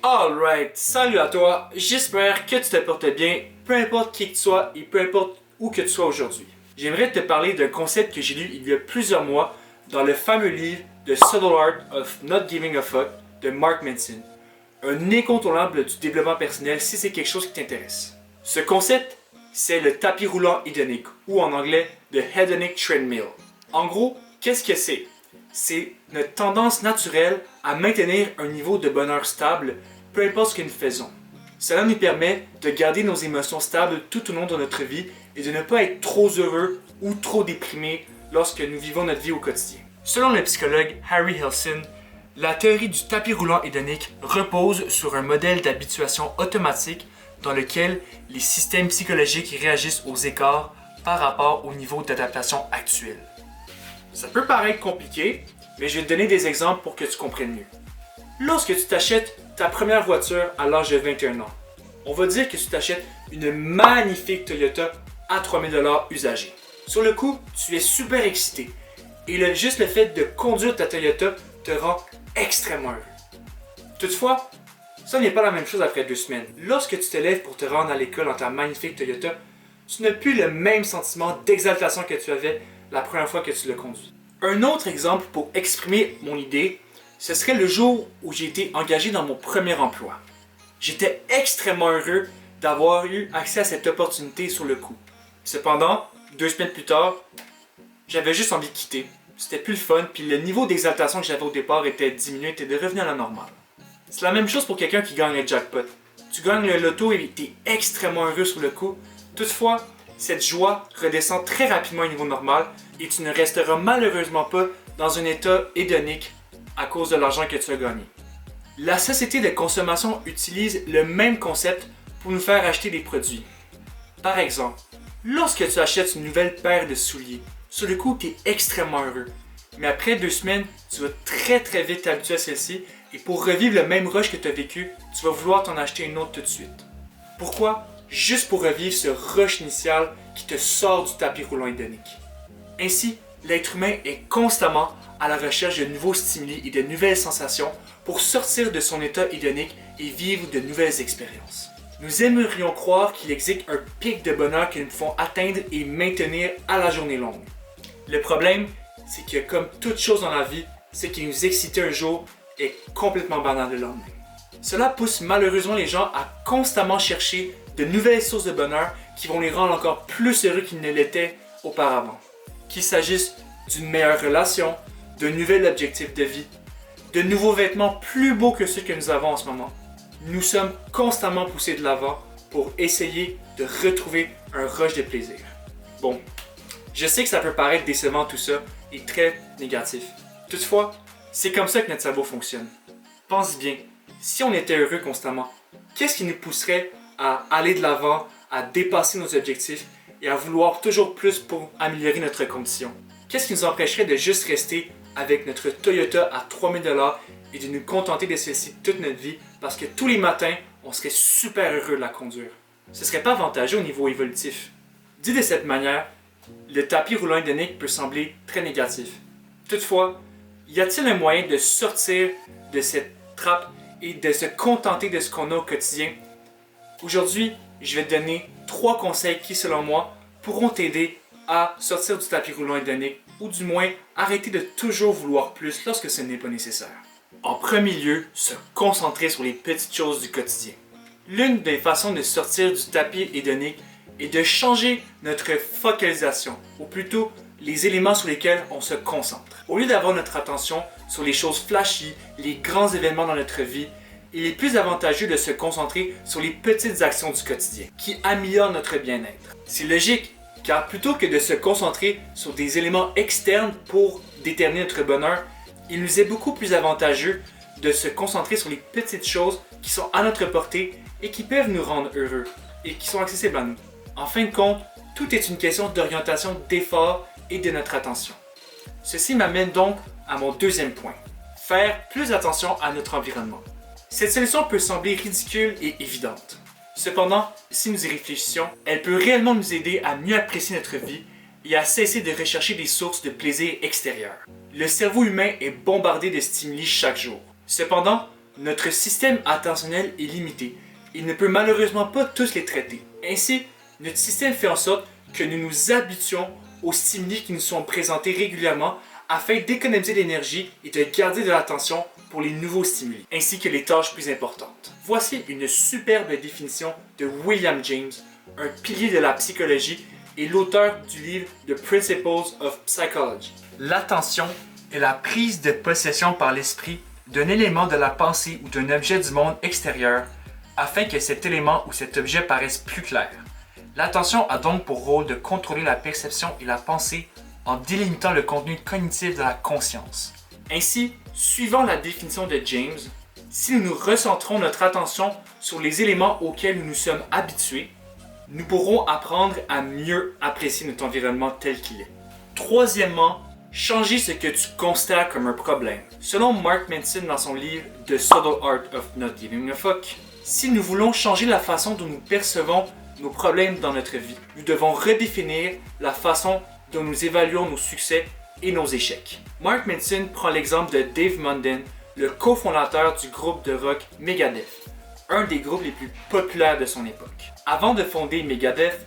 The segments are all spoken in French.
Alright, salut à toi, j'espère que tu te portes bien, peu importe qui que tu sois et peu importe où que tu sois aujourd'hui. J'aimerais te parler d'un concept que j'ai lu il y a plusieurs mois dans le fameux livre The Subtle Art of Not Giving a Fuck de Mark Manson. Un incontournable du développement personnel si c'est quelque chose qui t'intéresse. Ce concept, c'est le tapis roulant hédonique, ou en anglais, The Hedonic Treadmill. En gros, qu'est-ce que c'est? C'est notre tendance naturelle à maintenir un niveau de bonheur stable, peu importe ce que nous faisons. Cela nous permet de garder nos émotions stables tout au long de notre vie et de ne pas être trop heureux ou trop déprimés lorsque nous vivons notre vie au quotidien. Selon le psychologue Harry Helson, la théorie du tapis roulant hédonique repose sur un modèle d'habituation automatique dans lequel les systèmes psychologiques réagissent aux écarts par rapport au niveau d'adaptation actuel. Ça peut paraître compliqué, mais je vais te donner des exemples pour que tu comprennes mieux. Lorsque tu t'achètes ta première voiture à l'âge de 21 ans, on va dire que tu t'achètes une magnifique Toyota à 3000 $ usagée. Sur le coup, tu es super excité et juste le fait de conduire ta Toyota te rend extrêmement heureux. Toutefois, ça n'est pas la même chose après 2 semaines. Lorsque tu te lèves pour te rendre à l'école dans ta magnifique Toyota, tu n'as plus le même sentiment d'exaltation que tu avais la première fois que tu l'as conduit. Un autre exemple pour exprimer mon idée, ce serait le jour où j'ai été engagé dans mon premier emploi. J'étais extrêmement heureux d'avoir eu accès à cette opportunité sur le coup. Cependant, 2 semaines plus tard, j'avais juste envie de quitter. C'était plus le fun, puis le niveau d'exaltation que j'avais au départ était diminué, était devenu à la normale. C'est la même chose pour quelqu'un qui gagne le jackpot. Tu gagnes le loto et tu es extrêmement heureux sur le coup. Toutefois, cette joie redescend très rapidement au niveau normal et tu ne resteras malheureusement pas dans un état hédonique à cause de l'argent que tu as gagné. La société de consommation utilise le même concept pour nous faire acheter des produits. Par exemple, lorsque tu achètes une nouvelle paire de souliers, sur le coup tu es extrêmement heureux. Mais après 2 semaines, tu vas très vite t'habituer à celle-ci et pour revivre le même rush que tu as vécu, tu vas vouloir t'en acheter une autre tout de suite. Pourquoi? Juste pour revivre ce rush initial qui te sort du tapis roulant hédonique. Ainsi, l'être humain est constamment à la recherche de nouveaux stimuli et de nouvelles sensations pour sortir de son état hédonique et vivre de nouvelles expériences. Nous aimerions croire qu'il existe un pic de bonheur que nous pouvons atteindre et maintenir à la journée longue. Le problème, c'est que comme toute chose dans la vie, ce qui nous excite un jour est complètement banal le lendemain. Cela pousse malheureusement les gens à constamment chercher de nouvelles sources de bonheur qui vont les rendre encore plus heureux qu'ils ne l'étaient auparavant. Qu'il s'agisse d'une meilleure relation, d'un nouvel objectif de vie, de nouveaux vêtements plus beaux que ceux que nous avons en ce moment. Nous sommes constamment poussés de l'avant pour essayer de retrouver un rush de plaisir. Bon, je sais que ça peut paraître décevant tout ça et très négatif. Toutefois, c'est comme ça que notre cerveau fonctionne. Pense bien, si on était heureux constamment, qu'est-ce qui nous pousserait à aller de l'avant, à dépasser nos objectifs et à vouloir toujours plus pour améliorer notre condition? Qu'est-ce qui nous empêcherait de juste rester avec notre Toyota à 3000 $ et de nous contenter de celle-ci toute notre vie parce que tous les matins, on serait super heureux de la conduire? Ce serait pas avantageux au niveau évolutif. Dit de cette manière, le tapis roulant hédonique peut sembler très négatif. Toutefois, y a-t-il un moyen de sortir de cette trappe et de se contenter de ce qu'on a au quotidien? Aujourd'hui, je vais te donner 3 conseils qui, selon moi, pourront t'aider à sortir du tapis roulant hédonique ou du moins arrêter de toujours vouloir plus lorsque ce n'est pas nécessaire. En premier lieu, se concentrer sur les petites choses du quotidien. L'une des façons de sortir du tapis hédonique est de changer notre focalisation, ou plutôt les éléments sur lesquels on se concentre. Au lieu d'avoir notre attention sur les choses flashy, les grands événements dans notre vie, il est plus avantageux de se concentrer sur les petites actions du quotidien qui améliorent notre bien-être. C'est logique, car plutôt que de se concentrer sur des éléments externes pour déterminer notre bonheur, il nous est beaucoup plus avantageux de se concentrer sur les petites choses qui sont à notre portée et qui peuvent nous rendre heureux et qui sont accessibles à nous. En fin de compte, tout est une question d'orientation, d'effort et de notre attention. Ceci m'amène donc à mon deuxième point, faire plus attention à notre environnement. Cette solution peut sembler ridicule et évidente. Cependant, si nous y réfléchissons, elle peut réellement nous aider à mieux apprécier notre vie et à cesser de rechercher des sources de plaisir extérieures. Le cerveau humain est bombardé de stimuli chaque jour. Cependant, notre système attentionnel est limité. Il ne peut malheureusement pas tous les traiter. Ainsi, notre système fait en sorte que nous nous habituons aux stimuli qui nous sont présentés régulièrement afin d'économiser l'énergie et de garder de l'attention pour les nouveaux stimuli, ainsi que les tâches plus importantes. Voici une superbe définition de William James, un pilier de la psychologie et l'auteur du livre The Principles of Psychology. L'attention est la prise de possession par l'esprit d'un élément de la pensée ou d'un objet du monde extérieur afin que cet élément ou cet objet paraisse plus clair. L'attention a donc pour rôle de contrôler la perception et la pensée en délimitant le contenu cognitif de la conscience. Ainsi, suivant la définition de James, si nous nous recentrons notre attention sur les éléments auxquels nous nous sommes habitués, nous pourrons apprendre à mieux apprécier notre environnement tel qu'il est. Troisièmement, changer ce que tu considères comme un problème. Selon Mark Manson dans son livre The Subtle Art of Not Giving a Fuck, si nous voulons changer la façon dont nous percevons nos problèmes dans notre vie, nous devons redéfinir la façon dont nous évaluons nos succès et nos échecs. Mark Manson prend l'exemple de Dave Munden, le cofondateur du groupe de rock Megadeth, un des groupes les plus populaires de son époque. Avant de fonder Megadeth,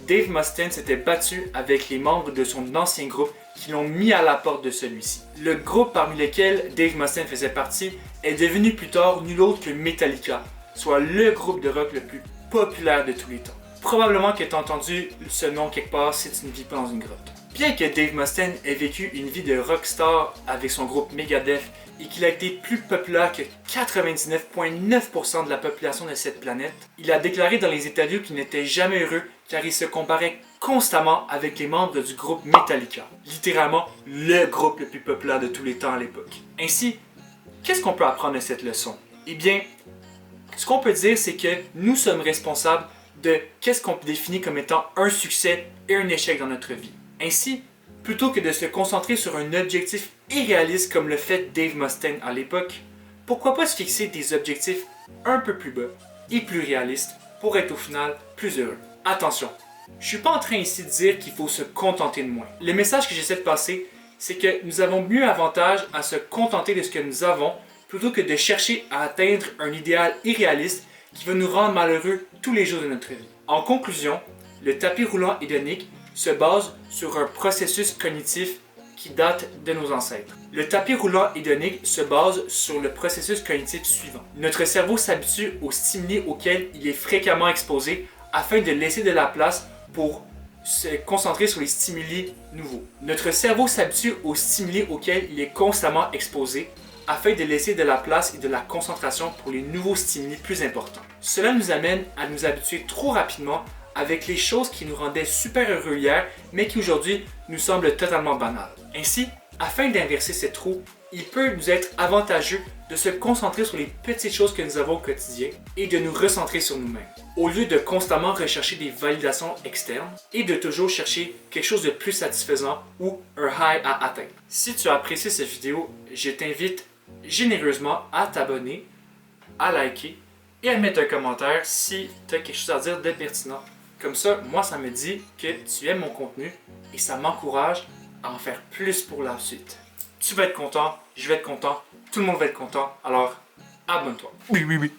Dave Mustaine s'était battu avec les membres de son ancien groupe qui l'ont mis à la porte de celui-ci. Le groupe parmi lequel Dave Mustaine faisait partie est devenu plus tard nul autre que Metallica, soit le groupe de rock le plus populaire de tous les temps. Probablement que tu as entendu ce nom quelque part si tu ne vis pas dans une grotte. Bien que Dave Mustaine ait vécu une vie de rockstar avec son groupe Megadeth et qu'il a été plus populaire que 99,9% de la population de cette planète, il a déclaré dans les interviews qu'il n'était jamais heureux car il se comparait constamment avec les membres du groupe Metallica, littéralement le groupe le plus populaire de tous les temps à l'époque. Ainsi, qu'est-ce qu'on peut apprendre de cette leçon? Eh bien, ce qu'on peut dire, c'est que nous sommes responsables de qu'est-ce qu'on définit comme étant un succès et un échec dans notre vie. Ainsi, plutôt que de se concentrer sur un objectif irréaliste comme le fait Dave Mustaine à l'époque, pourquoi pas se fixer des objectifs un peu plus bas et plus réalistes pour être au final plus heureux. Attention, je suis pas en train ici de dire qu'il faut se contenter de moins. Le message que j'essaie de passer, c'est que nous avons mieux avantage à se contenter de ce que nous avons plutôt que de chercher à atteindre un idéal irréaliste qui va nous rendre malheureux tous les jours de notre vie. En conclusion, le tapis roulant hédonique se base sur un processus cognitif qui date de nos ancêtres. Le tapis roulant hédonique se base sur le processus cognitif suivant. Notre cerveau s'habitue aux stimuli auxquels il est fréquemment exposé afin de laisser de la place pour se concentrer sur les stimuli nouveaux. Notre cerveau s'habitue aux stimuli auxquels il est constamment exposé afin de laisser de la place et de la concentration pour les nouveaux stimuli plus importants. Cela nous amène à nous habituer trop rapidement avec les choses qui nous rendaient super heureux hier, mais qui aujourd'hui nous semblent totalement banales. Ainsi, afin d'inverser cette roue, il peut nous être avantageux de se concentrer sur les petites choses que nous avons au quotidien et de nous recentrer sur nous-mêmes, au lieu de constamment rechercher des validations externes et de toujours chercher quelque chose de plus satisfaisant ou un high à atteindre. Si tu as apprécié cette vidéo, je t'invite généreusement à t'abonner, à liker et à mettre un commentaire si tu as quelque chose à dire de pertinent. Comme ça, moi, ça me dit que tu aimes mon contenu et ça m'encourage à en faire plus pour la suite. Tu vas être content, je vais être content, tout le monde va être content, alors abonne-toi. Oui.